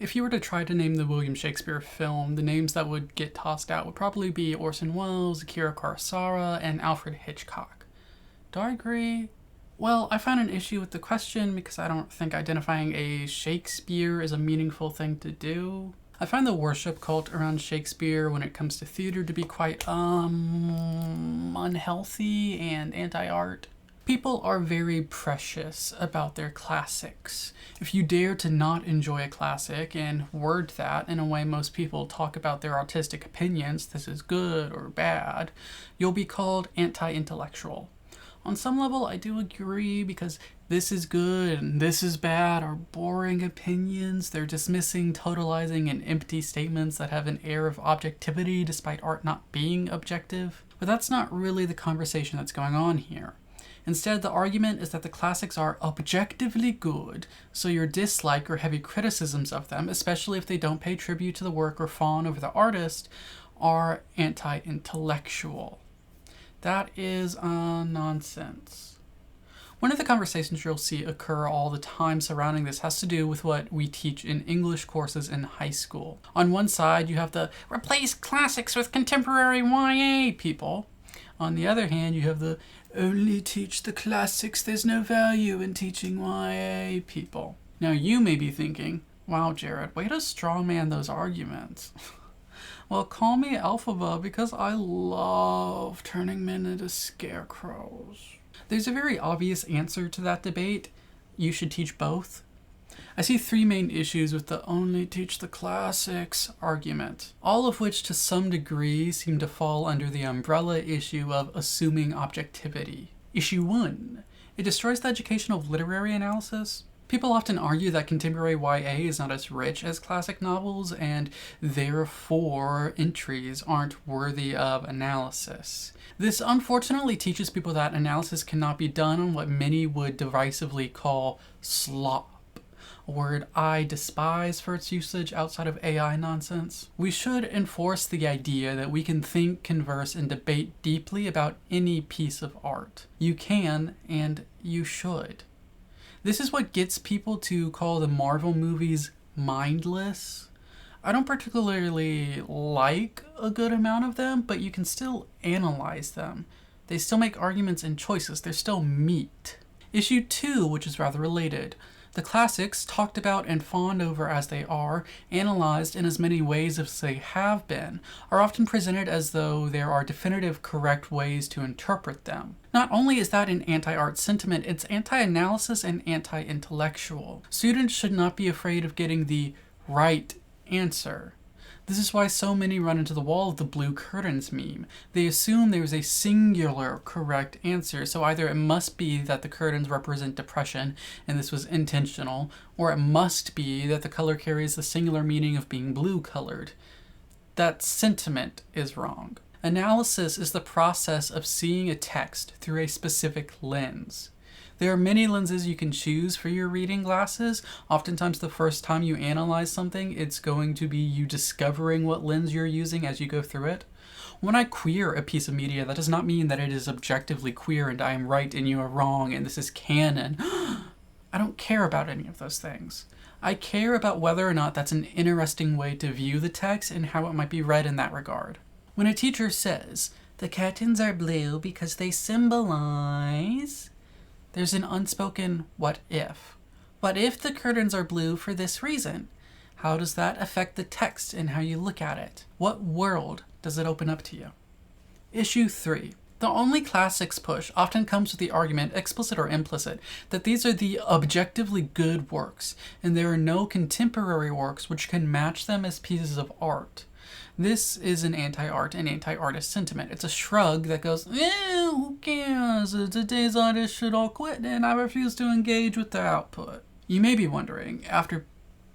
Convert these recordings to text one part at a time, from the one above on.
If you were to try to name the William Shakespeare film, the names that would get tossed out would probably be Orson Welles, Akira Kurosawa, and Alfred Hitchcock. Do I agree? Well, I found an issue with the question because I don't think identifying a Shakespeare is a meaningful thing to do. I find the worship cult around Shakespeare when it comes to theater to be quite, unhealthy and anti-art. People are very precious about their classics. If you dare to not enjoy a classic and word that in a way most people talk about their artistic opinions, this is good or bad, you'll be called anti-intellectual. On some level, I do agree because this is good and this is bad are boring opinions. They're dismissing, totalizing, and empty statements that have an air of objectivity despite art not being objective. But that's not really the conversation that's going on here. Instead, the argument is that the classics are objectively good, so your dislike or heavy criticisms of them, especially if they don't pay tribute to the work or fawn over the artist, are anti-intellectual. That is nonsense. One of the conversations you'll see occur all the time surrounding this has to do with what we teach in English courses in high school. On one side, you have the replace classics with contemporary YA people. On the other hand, you have the only teach the classics, there's no value in teaching YA people. Now you may be thinking, wow, Jared, way to strawman those arguments. Well, call me Alphaba because I love turning men into scarecrows. There's a very obvious answer to that debate. You should teach both. I see three main issues with the only teach the classics argument, all of which to some degree seem to fall under the umbrella issue of assuming objectivity. Issue 1. It destroys the education of literary analysis. People often argue that contemporary YA is not as rich as classic novels and therefore entries aren't worthy of analysis. This unfortunately teaches people that analysis cannot be done on what many would derisively call slop, a word I despise for its usage outside of AI nonsense. We should enforce the idea that we can think, converse, and debate deeply about any piece of art. You can, and you should. This is what gets people to call the Marvel movies mindless. I don't particularly like a good amount of them, but you can still analyze them. They still make arguments and choices. They're still meat. Issue 2, which is rather related. The classics, talked about and fawned over as they are, analyzed in as many ways as they have been, are often presented as though there are definitive correct ways to interpret them. Not only is that an anti-art sentiment, it's anti-analysis and anti-intellectual. Students should not be afraid of getting the right answer. This is why so many run into the wall of the blue curtains meme. They assume there is a singular correct answer, so either it must be that the curtains represent depression and this was intentional, or it must be that the color carries the singular meaning of being blue colored. That sentiment is wrong. Analysis is the process of seeing a text through a specific lens. There are many lenses you can choose for your reading glasses. Oftentimes the first time you analyze something, it's going to be you discovering what lens you're using as you go through it. When I queer a piece of media, that does not mean that it is objectively queer and I am right and you are wrong and this is canon. I don't care about any of those things. I care about whether or not that's an interesting way to view the text and how it might be read in that regard. When a teacher says, the curtains are blue because they symbolize... there's an unspoken what if. What if the curtains are blue for this reason? How does that affect the text and how you look at it? What world does it open up to you? Issue 3. The only classics push often comes with the argument, explicit or implicit, that these are the objectively good works, and there are no contemporary works which can match them as pieces of art. This is an anti-art and anti-artist sentiment. It's a shrug that goes, who cares? Today's artists should all quit and I refuse to engage with their output. You may be wondering, after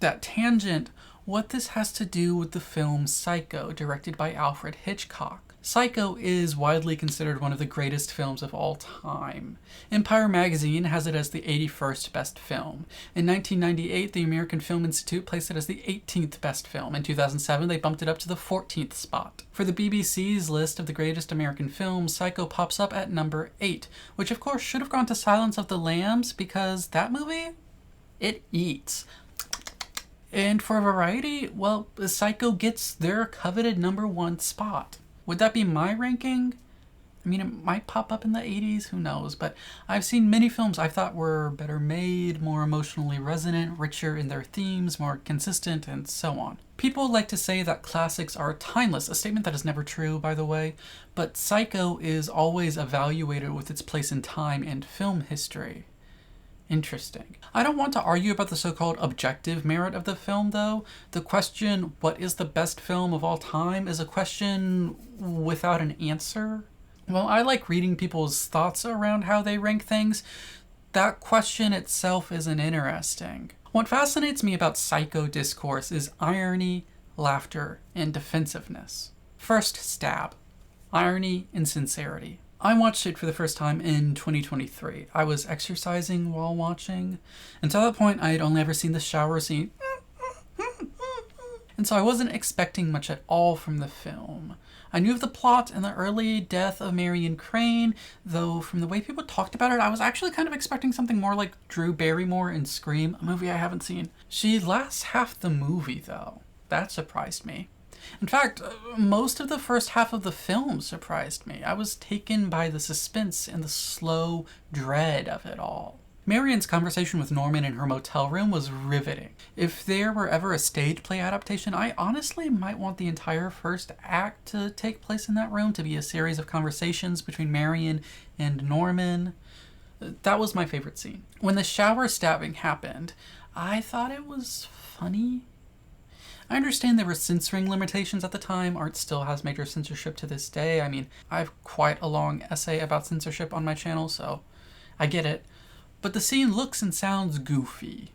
that tangent, what this has to do with the film Psycho, directed by Alfred Hitchcock. Psycho is widely considered one of the greatest films of all time. Empire magazine has it as the 81st best film. In 1998, the American Film Institute placed it as the 18th best film. In 2007, they bumped it up to the 14th spot. For the BBC's list of the greatest American films, Psycho pops up at number 8, which of course should have gone to Silence of the Lambs because that movie, it eats. And for variety, well, Psycho gets their coveted number one spot. Would that be my ranking? I mean, it might pop up in the 80s, who knows, but I've seen many films I thought were better made, more emotionally resonant, richer in their themes, more consistent, and so on. People like to say that classics are timeless, a statement that is never true, by the way, but Psycho is always evaluated with its place in time and film history. Interesting. I don't want to argue about the so-called objective merit of the film, though. The question, what is the best film of all time, is a question without an answer. Well, I like reading people's thoughts around how they rank things. That question itself isn't interesting. What fascinates me about Psycho discourse is irony, laughter, and defensiveness. First stab. Irony and sincerity. I watched it for the first time in 2023. I was exercising while watching. Until that point, I had only ever seen the shower scene. And so I wasn't expecting much at all from the film. I knew of the plot and the early death of Marion Crane, though from the way people talked about it, I was actually kind of expecting something more like Drew Barrymore in Scream, a movie I haven't seen. She lasts half the movie, though. That surprised me. In fact, most of the first half of the film surprised me. I was taken by the suspense and the slow dread of it all. Marion's conversation with Norman in her motel room was riveting. If there were ever a stage play adaptation, I honestly might want the entire first act to take place in that room, to be a series of conversations between Marion and Norman. That was my favorite scene. When the shower stabbing happened, I thought it was funny. I understand there were censoring limitations at the time. Art still has major censorship to this day. I mean, I have quite a long essay about censorship on my channel, so I get it. But the scene looks and sounds goofy.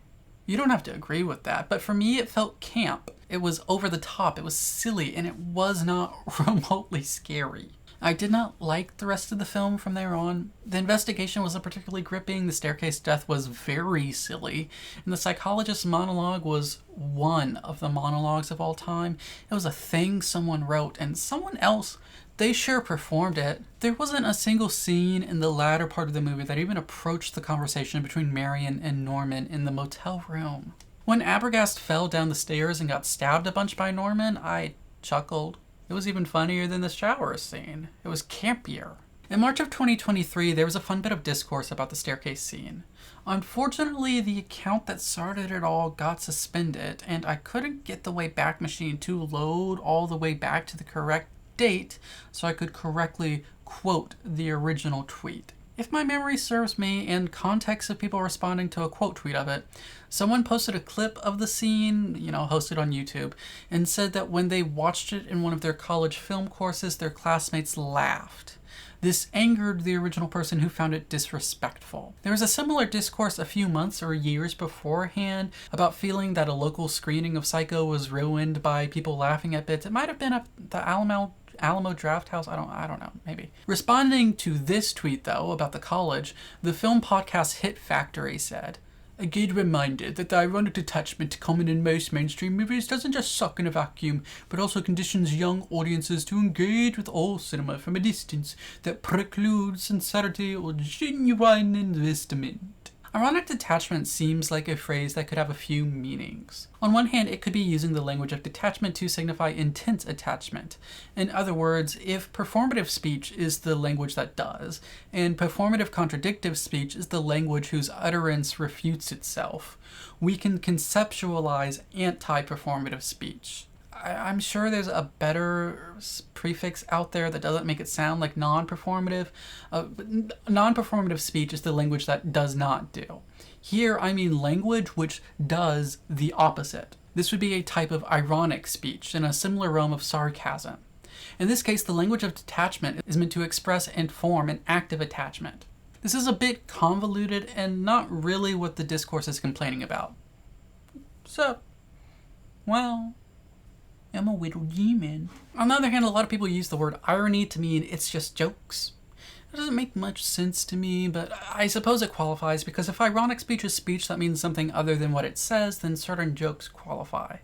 You don't have to agree with that, but for me it felt camp. It was over the top, it was silly, and it was not remotely scary. I did not like the rest of the film from there on. The investigation wasn't particularly gripping, the staircase death was very silly, and the psychologist's monologue was one of the monologues of all time. It was a thing someone wrote, and someone else, they sure performed it. There wasn't a single scene in the latter part of the movie that even approached the conversation between Marion and Norman in the motel room. When Abergast fell down the stairs and got stabbed a bunch by Norman, I chuckled. It was even funnier than the shower scene. It was campier. In March of 2023, there was a fun bit of discourse about the staircase scene. Unfortunately, the account that started it all got suspended, and I couldn't get the Wayback Machine to load all the way back to the correct date so I could correctly quote the original tweet. If my memory serves me, in context of people responding to a quote tweet of it, someone posted a clip of the scene, hosted on YouTube, and said that when they watched it in one of their college film courses, their classmates laughed. This angered the original person who found it disrespectful. There was a similar discourse a few months or years beforehand about feeling that a local screening of Psycho was ruined by people laughing at bits. It might have been at the Alamo Draft House, I don't know, maybe. Responding to this tweet, though, about the college, the film podcast Hit Factory said, "A good reminder that the ironic detachment common in most mainstream movies doesn't just suck in a vacuum, but also conditions young audiences to engage with all cinema from a distance that precludes sincerity or genuine investment." Ironic detachment seems like a phrase that could have a few meanings. On one hand, it could be using the language of detachment to signify intense attachment. In other words, if performative speech is the language that does, and performative contradictive speech is the language whose utterance refutes itself, we can conceptualize anti-performative speech. I'm sure there's a better prefix out there that doesn't make it sound like non-performative. Non-performative speech is the language that does not do. Here, I mean language which does the opposite. This would be a type of ironic speech in a similar realm of sarcasm. In this case, the language of detachment is meant to express and form an active attachment. This is a bit convoluted and not really what the discourse is complaining about. So, well, I'm a little demon. On the other hand, a lot of people use the word irony to mean it's just jokes. It doesn't make much sense to me, but I suppose it qualifies because if ironic speech is speech that means something other than what it says, then certain jokes qualify.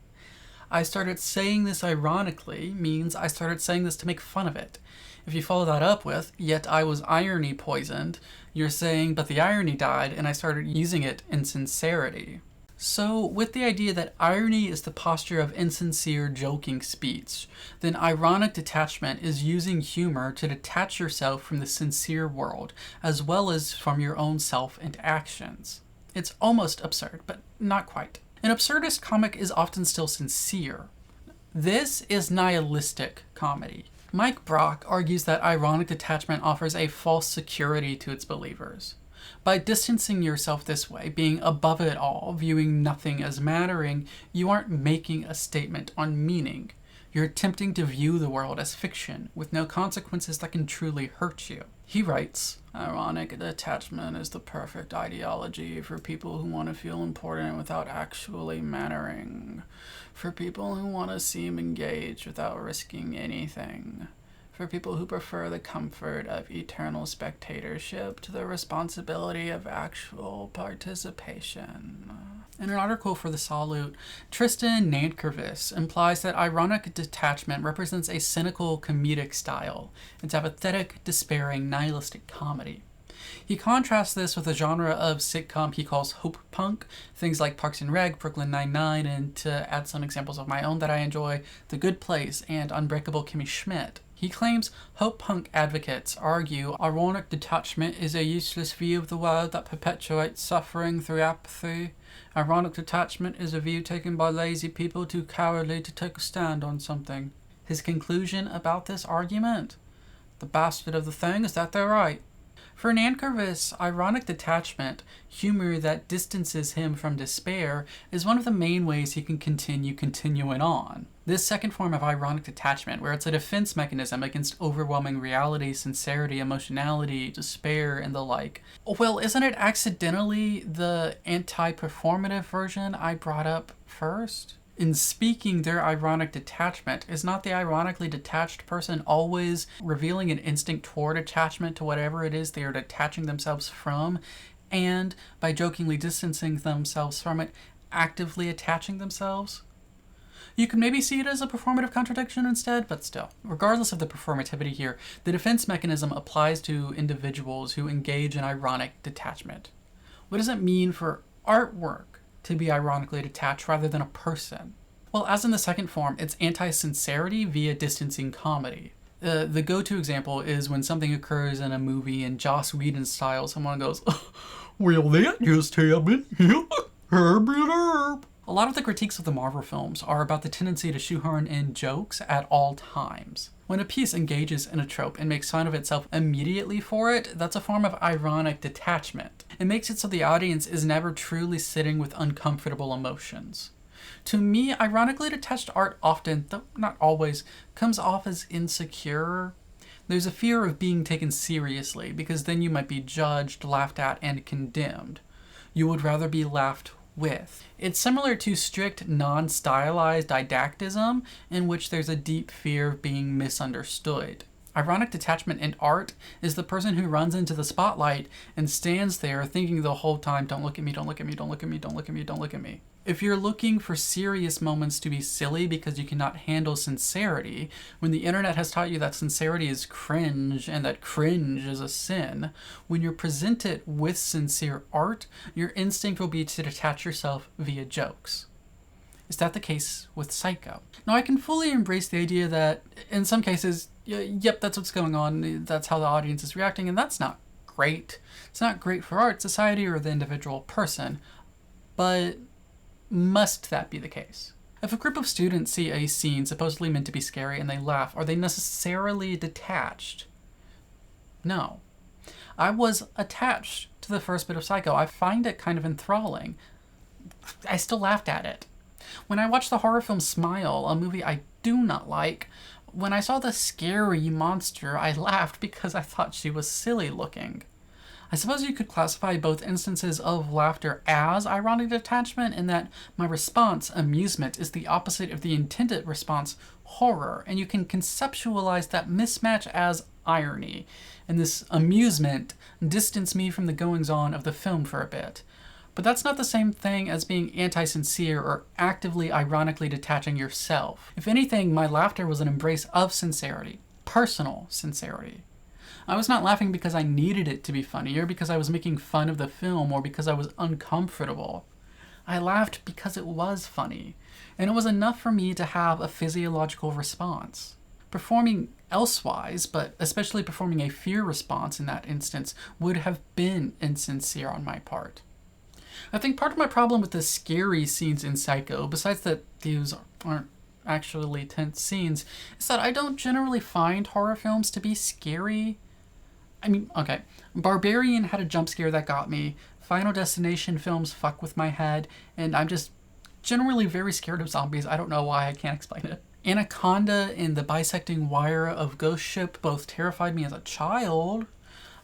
I started saying this ironically means I started saying this to make fun of it. If you follow that up with, yet I was irony poisoned, you're saying, but the irony died and I started using it in sincerity. So, with the idea that irony is the posture of insincere, joking speech, then ironic detachment is using humor to detach yourself from the sincere world, as well as from your own self and actions. It's almost absurd, but not quite. An absurdist comic is often still sincere. This is nihilistic comedy. Mike Brock argues that ironic detachment offers a false security to its believers. By distancing yourself this way, being above it all, viewing nothing as mattering, you aren't making a statement on meaning. You're attempting to view the world as fiction, with no consequences that can truly hurt you. He writes, ironic detachment is the perfect ideology for people who want to feel important without actually mattering. For people who want to seem engaged without risking anything. For people who prefer the comfort of eternal spectatorship to the responsibility of actual participation. In an article for The Salute, Tristan Nankervis implies that ironic detachment represents a cynical comedic style. It's apathetic, despairing, nihilistic comedy. He contrasts this with a genre of sitcom he calls hope punk, things like Parks and Rec, Brooklyn Nine-Nine, and to add some examples of my own that I enjoy, The Good Place and Unbreakable Kimmy Schmidt. He claims hope punk advocates argue ironic detachment is a useless view of the world that perpetuates suffering through apathy. Ironic detachment is a view taken by lazy people too cowardly to take a stand on something. His conclusion about this argument? The bastard of the thing is that they're right. For Nankervis, ironic detachment, humor that distances him from despair, is one of the main ways he can continue continuing on. This second form of ironic detachment, where it's a defense mechanism against overwhelming reality, sincerity, emotionality, despair, and the like. Well, isn't it accidentally the anti-performative version I brought up first? In speaking their ironic detachment, is not the ironically detached person always revealing an instinct toward attachment to whatever it is they are detaching themselves from, and by jokingly distancing themselves from it, actively attaching themselves? You can maybe see it as a performative contradiction instead, but still. Regardless of the performativity here, the defense mechanism applies to individuals who engage in ironic detachment. What does it mean for artwork to be ironically detached rather than a person? Well, as in the second form, it's anti-sincerity via distancing comedy. The go-to example is when something occurs in a movie in Joss Whedon style, someone goes, well, that just happened. Herb. A lot of the critiques of the Marvel films are about the tendency to shoehorn in jokes at all times. When a piece engages in a trope and makes fun of itself immediately for it, that's a form of ironic detachment. It makes it so the audience is never truly sitting with uncomfortable emotions. To me, ironically detached art often, though not always, comes off as insecure. There's a fear of being taken seriously, because then you might be judged, laughed at, and condemned. You would rather be laughed with. It's similar to strict non-stylized didactism, in which there's a deep fear of being misunderstood. Ironic detachment in art is the person who runs into the spotlight and stands there thinking the whole time, don't look at me, don't look at me, don't look at me, don't look at me, don't look at me. If you're looking for serious moments to be silly because you cannot handle sincerity, when the internet has taught you that sincerity is cringe and that cringe is a sin, when you're presented with sincere art, your instinct will be to detach yourself via jokes. Is that the case with Psycho? Now, I can fully embrace the idea that in some cases, yep, that's what's going on, that's how the audience is reacting, and that's not great. It's not great for art, society, or the individual person, but must that be the case? If a group of students see a scene supposedly meant to be scary and they laugh, are they necessarily detached? No. I was attached to the first bit of Psycho. I find it kind of enthralling. I still laughed at it. When I watched the horror film Smile, a movie I do not like, when I saw the scary monster, I laughed because I thought she was silly looking. I suppose you could classify both instances of laughter as ironic detachment in that my response, amusement, is the opposite of the intended response, horror, and you can conceptualize that mismatch as irony, and this amusement distanced me from the goings-on of the film for a bit. But that's not the same thing as being anti-sincere or actively ironically detaching yourself. If anything, my laughter was an embrace of sincerity, personal sincerity. I was not laughing because I needed it to be funny, or because I was making fun of the film, or because I was uncomfortable. I laughed because it was funny, and it was enough for me to have a physiological response. Performing elsewise, but especially performing a fear response in that instance, would have been insincere on my part. I think part of my problem with the scary scenes in Psycho, besides that these aren't actually tense scenes, is that I don't generally find horror films to be scary. I mean, okay, Barbarian had a jump scare that got me, Final Destination films fuck with my head, and I'm just generally very scared of zombies. I don't know why, I can't explain it. Anaconda and the bisecting wire of Ghost Ship both terrified me as a child,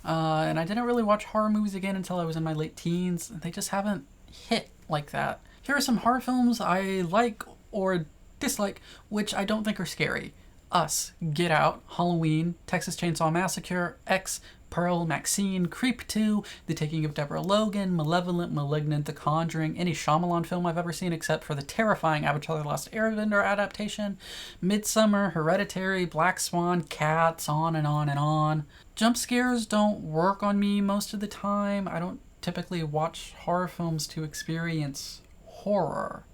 and I didn't really watch horror movies again until I was in my late teens. They just haven't hit like that. Here are some horror films I like or dislike, which I don't think are scary. Us, Get Out, Halloween, Texas Chainsaw Massacre, X, Pearl, Maxine, Creep 2, The Taking of Deborah Logan, Malevolent, Malignant, The Conjuring, any Shyamalan film I've ever seen except for the terrifying Avatar The Last Airbender adaptation, Midsummer, Hereditary, Black Swan, Cats, on and on and on. Jump scares don't work on me most of the time. I don't typically watch horror films to experience horror.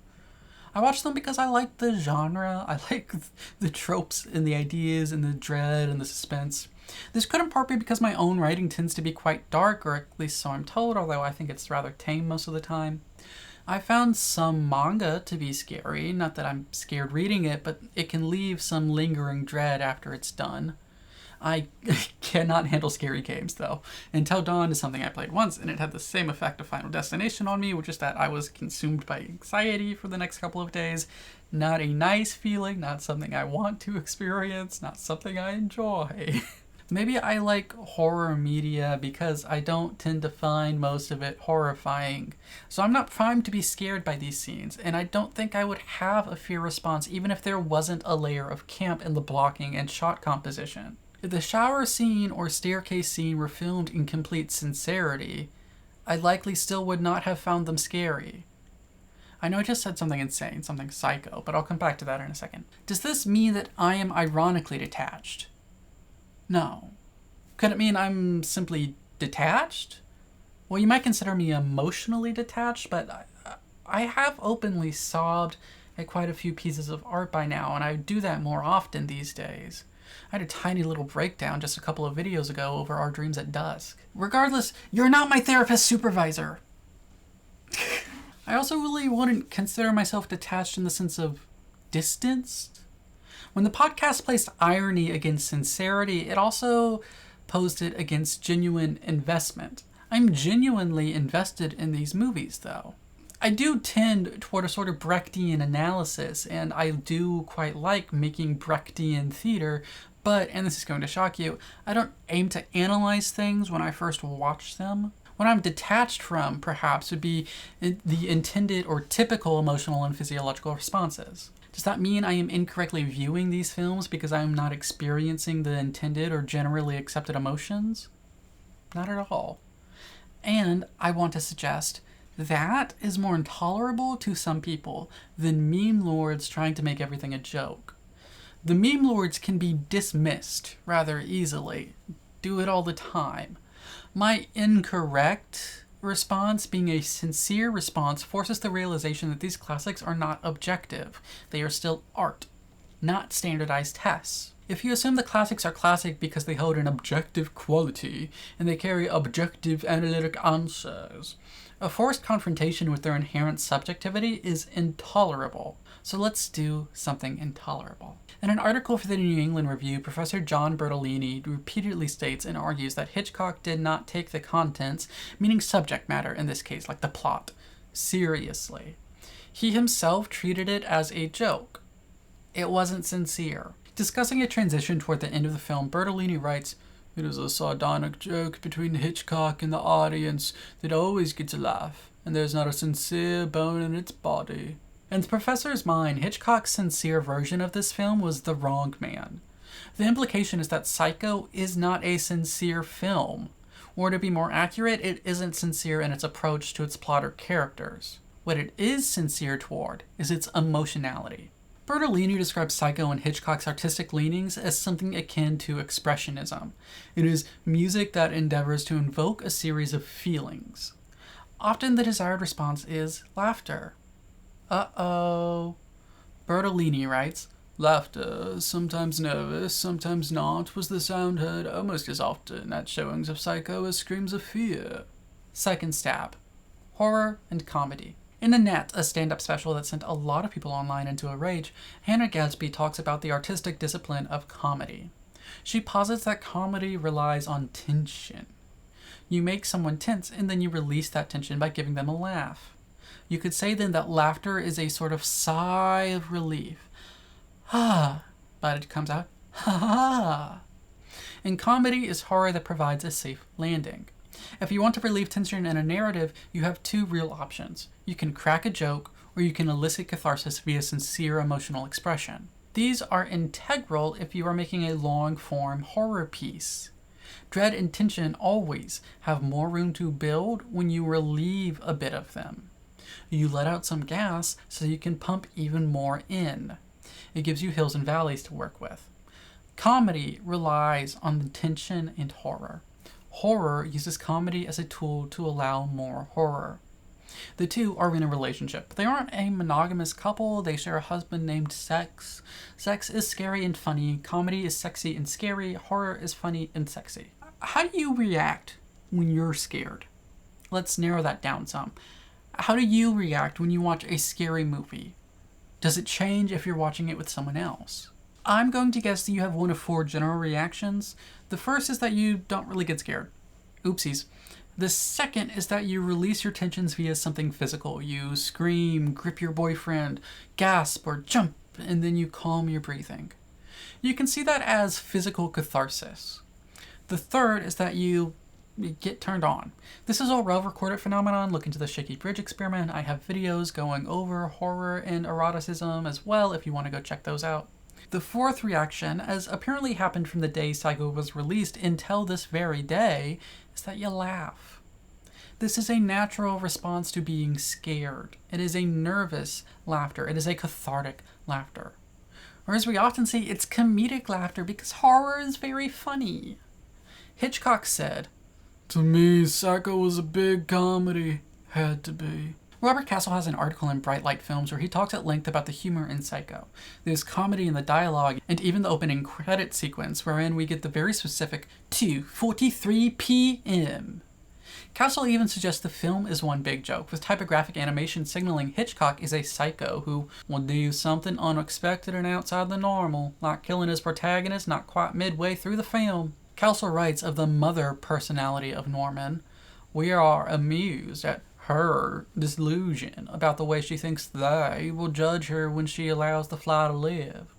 I watch them because I like the genre. I like the tropes and the ideas and the dread and the suspense. This could in part be because my own writing tends to be quite dark, or at least so I'm told, although I think it's rather tame most of the time. I found some manga to be scary, not that I'm scared reading it, but it can leave some lingering dread after it's done. I cannot handle scary games, though. Until Dawn is something I played once, and it had the same effect of Final Destination on me, which is that I was consumed by anxiety for the next couple of days. Not a nice feeling, not something I want to experience, not something I enjoy. Maybe I like horror media because I don't tend to find most of it horrifying. So I'm not primed to be scared by these scenes, and I don't think I would have a fear response even if there wasn't a layer of camp in the blocking and shot composition. If the shower scene or staircase scene were filmed in complete sincerity, I likely still would not have found them scary. I know I just said something insane, something psycho, but I'll come back to that in a second. Does this mean that I am ironically detached? No. Could it mean I'm simply detached? Well, you might consider me emotionally detached, but I have openly sobbed at quite a few pieces of art by now, and I do that more often these days. I had a tiny little breakdown just a couple of videos ago over Our Dreams at Dusk. Regardless, you're not my therapist supervisor. I also really wouldn't consider myself detached in the sense of distanced. When the podcast placed irony against sincerity, it also posed it against genuine investment. I'm genuinely invested in these movies, though. I do tend toward a sort of Brechtian analysis, and I do quite like making Brechtian theater, but, and this is going to shock you, I don't aim to analyze things when I first watch them. What I'm detached from, perhaps, would be the intended or typical emotional and physiological responses. Does that mean I am incorrectly viewing these films because I am not experiencing the intended or generally accepted emotions? Not at all. And I want to suggest that is more intolerable to some people than meme lords trying to make everything a joke. The meme lords can be dismissed rather easily. Do it all the time. My incorrect response, being a sincere response, forces the realization that these classics are not objective. They are still art, not standardized tests. If you assume the classics are classic because they hold an objective quality and they carry objective analytic answers, a forced confrontation with their inherent subjectivity is intolerable. So let's do something intolerable. In an article for the New England Review, Professor John Bertolini repeatedly states and argues that Hitchcock did not take the contents, meaning subject matter in this case, like the plot, seriously. He himself treated it as a joke. It wasn't sincere. Discussing a transition toward the end of the film, Bertolini writes, "It is a sardonic joke between Hitchcock and the audience that always gets a laugh, and there's not a sincere bone in its body." In the professor's mind, Hitchcock's sincere version of this film was The Wrong Man. The implication is that Psycho is not a sincere film, or to be more accurate, it isn't sincere in its approach to its plot or characters. What it is sincere toward is its emotionality. Bertolini describes Psycho and Hitchcock's artistic leanings as something akin to expressionism. It is music that endeavors to invoke a series of feelings. Often the desired response is laughter. Uh-oh. Bertolini writes, "Laughter, sometimes nervous, sometimes not, was the sound heard almost as often at showings of Psycho as screams of fear." Second stab. Horror and comedy. In Annette, a stand-up special that sent a lot of people online into a rage, Hannah Gadsby talks about the artistic discipline of comedy. She posits that comedy relies on tension. You make someone tense and then you release that tension by giving them a laugh. You could say then that laughter is a sort of sigh of relief. Ha! But it comes out, ha ha! And comedy is horror that provides a safe landing. If you want to relieve tension in a narrative, you have two real options. You can crack a joke, or you can elicit catharsis via sincere emotional expression. These are integral if you are making a long-form horror piece. Dread and tension always have more room to build when you relieve a bit of them. You let out some gas so you can pump even more in. It gives you hills and valleys to work with. Comedy relies on the tension and horror. Horror uses comedy as a tool to allow more horror. The two are in a relationship. They aren't a monogamous couple. They share a husband named Sex. Sex is scary and funny. Comedy is sexy and scary. Horror is funny and sexy. How do you react when you're scared? Let's narrow that down some. How do you react when you watch a scary movie? Does it change if you're watching it with someone else? I'm going to guess that you have one of four general reactions. The first is that you don't really get scared. Oopsies. The second is that you release your tensions via something physical. You scream, grip your boyfriend, gasp, or jump, and then you calm your breathing. You can see that as physical catharsis. The third is that you get turned on. This is a well-recorded phenomenon. Look into the shaky bridge experiment. I have videos going over horror and eroticism as well if you want to go check those out. The fourth reaction, as apparently happened from the day Psycho was released until this very day, is that you laugh. This is a natural response to being scared. It is a nervous laughter. It is a cathartic laughter. Or as we often say, it's comedic laughter because horror is very funny. Hitchcock said, "To me, Psycho was a big comedy. Had to be." Robert Castle has an article in Bright Light Films where he talks at length about the humor in Psycho. There's comedy in the dialogue and even the opening credit sequence wherein we get the very specific 2:43 p.m. Castle even suggests the film is one big joke, with typographic animation signaling Hitchcock is a psycho who will do something unexpected and outside the normal, like killing his protagonist not quite midway through the film. Castle writes of the mother personality of Norman, "We are amused at her disillusion about the way she thinks they will judge her when she allows the fly to live.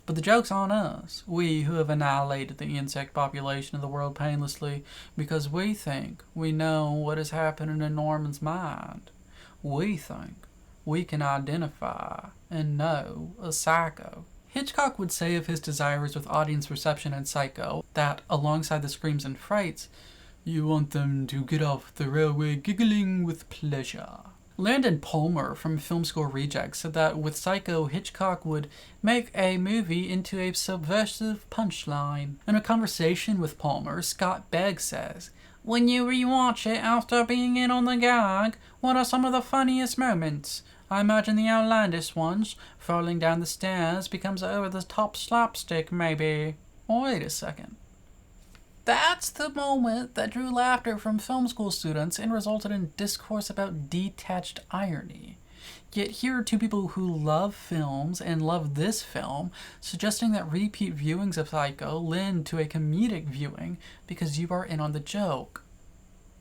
But the joke's on us, we who have annihilated the insect population of the world painlessly, because we think we know what is happening in Norman's mind. We think we can identify and know a psycho." Hitchcock would say of his desires with audience reception in Psycho that, alongside the screams and frights, you want them to get off the railway giggling with pleasure. Landon Palmer from Film School Rejects said that with Psycho, Hitchcock would make a movie into a subversive punchline. In a conversation with Palmer, Scott Begg says, "When you rewatch it after being in on the gag, what are some of the funniest moments? I imagine the outlandish ones, falling down the stairs, becomes over-the-top slapstick, maybe." Wait a second. That's the moment that drew laughter from film school students and resulted in discourse about detached irony. Yet here are two people who love films and love this film, suggesting that repeat viewings of Psycho lend to a comedic viewing because you are in on the joke.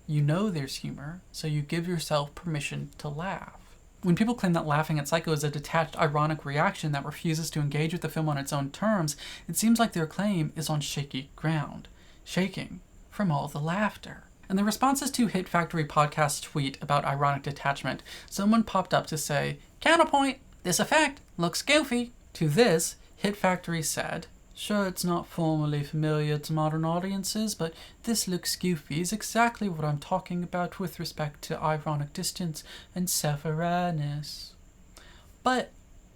You know there's humor, so you give yourself permission to laugh. When people claim that laughing at Psycho is a detached, ironic reaction that refuses to engage with the film on its own terms, it seems like their claim is on shaky ground. Shaking from all the laughter. In the responses to Hit Factory podcast's tweet about ironic detachment, someone popped up to say, "Counterpoint, this effect looks goofy." To this, Hit Factory said, "Sure, it's not formally familiar to modern audiences, but this looks goofy is exactly what I'm talking about with respect to ironic distance and self-awareness." But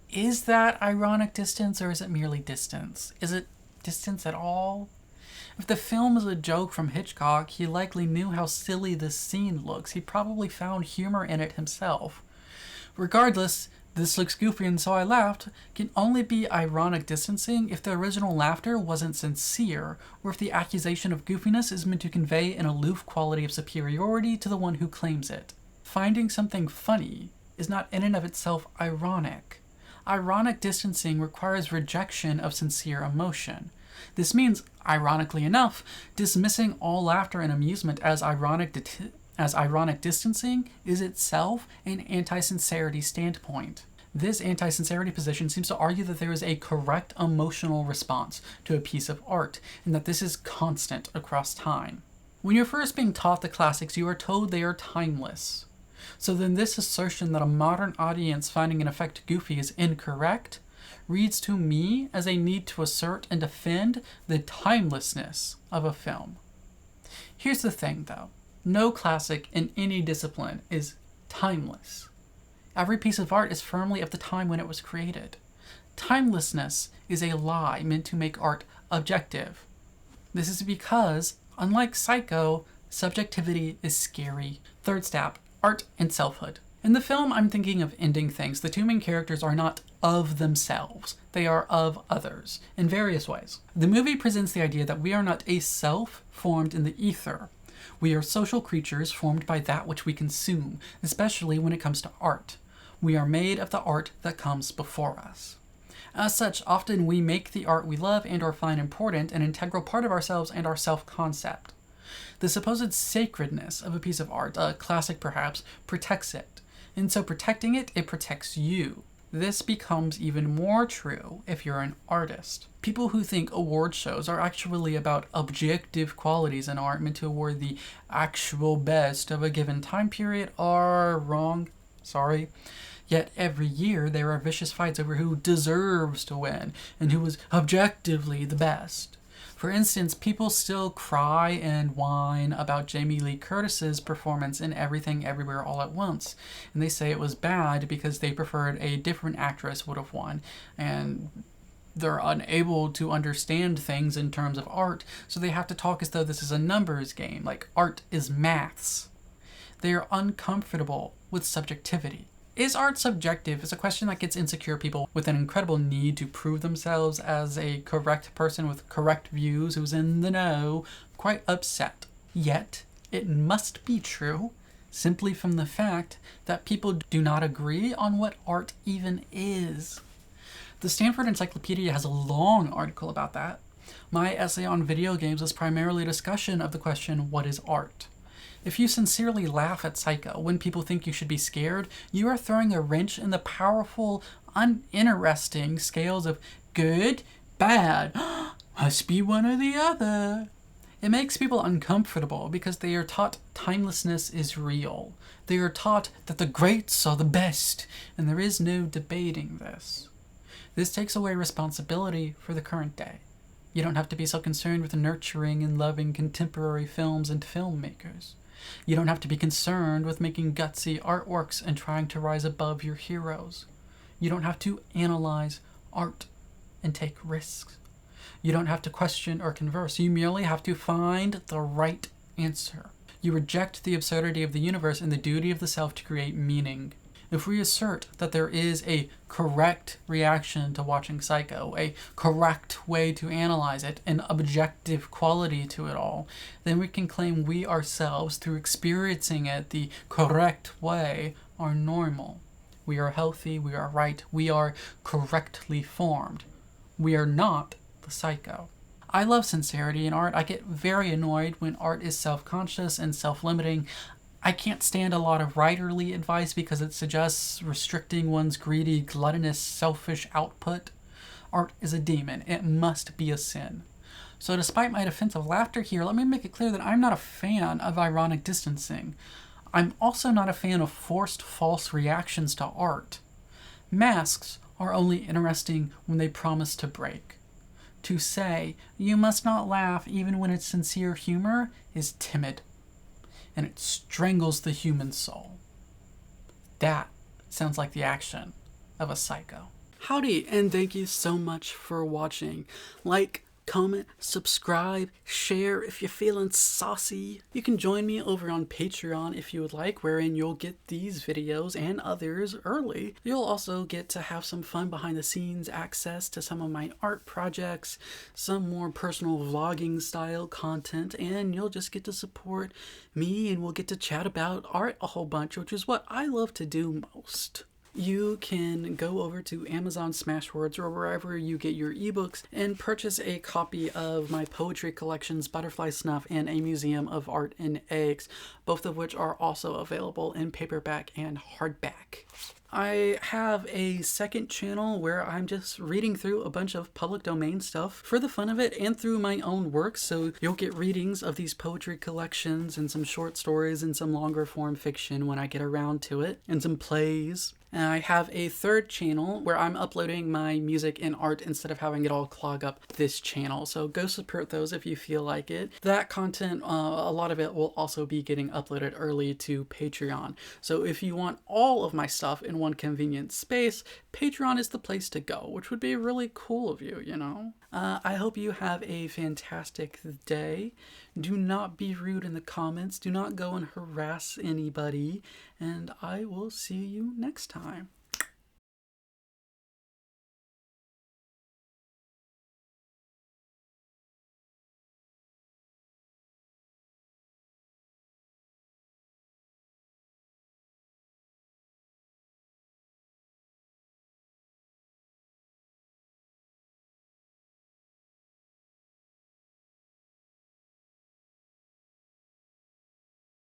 is that ironic distance or is it merely distance? Is it distance at all? If the film is a joke from Hitchcock, he likely knew how silly this scene looks. He probably found humor in it himself. Regardless, "this looks goofy and so I laughed" can only be ironic distancing if the original laughter wasn't sincere, or if the accusation of goofiness is meant to convey an aloof quality of superiority to the one who claims it. Finding something funny is not in and of itself ironic. Ironic distancing requires rejection of sincere emotion. This means, ironically enough, dismissing all laughter and amusement as ironic distancing is itself an anti-sincerity standpoint. This anti-sincerity position seems to argue that there is a correct emotional response to a piece of art, and that this is constant across time. When you're first being taught the classics, you are told they are timeless. So then this assertion that a modern audience finding an effect goofy is incorrect reads to me as a need to assert and defend the timelessness of a film. Here's the thing, though. No classic in any discipline is timeless. Every piece of art is firmly of the time when it was created. Timelessness is a lie meant to make art objective. This is because, unlike Psycho, subjectivity is scary. Third step, art and selfhood. In the film, I'm thinking of ending things. The two main characters are not of themselves. They are of others, in various ways. The movie presents the idea that we are not a self formed in the ether. We are social creatures formed by that which we consume, especially when it comes to art. We are made of the art that comes before us. As such, often we make the art we love and or find important an integral part of ourselves and our self-concept. The supposed sacredness of a piece of art, a classic perhaps, protects it. And so protecting it, it protects you. This becomes even more true if you're an artist. People who think award shows are actually about objective qualities in art meant to award the actual best of a given time period are wrong. Sorry. Yet every year there are vicious fights over who deserves to win and who is objectively the best. For instance, people still cry and whine about Jamie Lee Curtis's performance in Everything Everywhere All at Once, and they say it was bad because they preferred a different actress would have won, and they're unable to understand things in terms of art, so they have to talk as though this is a numbers game, like art is maths. They are uncomfortable with subjectivity. Is art subjective is a question that gets insecure people with an incredible need to prove themselves as a correct person with correct views who's in the know quite upset. Yet, it must be true simply from the fact that people do not agree on what art even is. The Stanford Encyclopedia has a long article about that. My essay on video games is primarily a discussion of the question, what is art? If you sincerely laugh at Psycho when people think you should be scared, you are throwing a wrench in the powerful, uninteresting scales of good, bad, must be one or the other. It makes people uncomfortable because they are taught timelessness is real. They are taught that the greats are the best, and there is no debating this. This takes away responsibility for the current day. You don't have to be so concerned with nurturing and loving contemporary films and filmmakers. You don't have to be concerned with making gutsy artworks and trying to rise above your heroes. You don't have to analyze art and take risks. You don't have to question or converse. You merely have to find the right answer. You reject the absurdity of the universe and the duty of the self to create meaning. If we assert that there is a correct reaction to watching Psycho, a correct way to analyze it, an objective quality to it all, then we can claim we ourselves, through experiencing it the correct way, are normal. We are healthy, we are right, we are correctly formed. We are not the psycho. I love sincerity in art. I get very annoyed when art is self-conscious and self-limiting. I can't stand a lot of writerly advice because it suggests restricting one's greedy, gluttonous, selfish output. Art is a demon. It must be a sin. So despite my defensive laughter here, let me make it clear that I'm not a fan of ironic distancing. I'm also not a fan of forced false reactions to art. Masks are only interesting when they promise to break. To say, you must not laugh even when it's sincere humor, is timid. And it strangles the human soul. That sounds like the action of a psycho. Howdy, and thank you so much for watching. Like, comment, subscribe, share if you're feeling saucy. You can join me over on Patreon if you would like, wherein you'll get these videos and others early. You'll also get to have some fun behind the scenes access to some of my art projects, some more personal vlogging style content, and you'll just get to support me, and we'll get to chat about art a whole bunch, which is what I love to do most. You can go over to Amazon Smashwords or wherever you get your ebooks and purchase a copy of my poetry collections, Butterfly Snuff, and A Museum of Art and Eggs, both of which are also available in paperback and hardback. I have a second channel where I'm just reading through a bunch of public domain stuff for the fun of it and through my own work, so you'll get readings of these poetry collections and some short stories and some longer form fiction when I get around to it, and some plays. And I have a third channel where I'm uploading my music and art instead of having it all clog up this channel. So go support those if you feel like it. That content, a lot of it will also be getting uploaded early to Patreon. So if you want all of my stuff in one convenient space, Patreon is the place to go, which would be really cool of you, you know? I hope you have a fantastic day. Do not be rude in the comments. Do not go and harass anybody. And I will see you next time.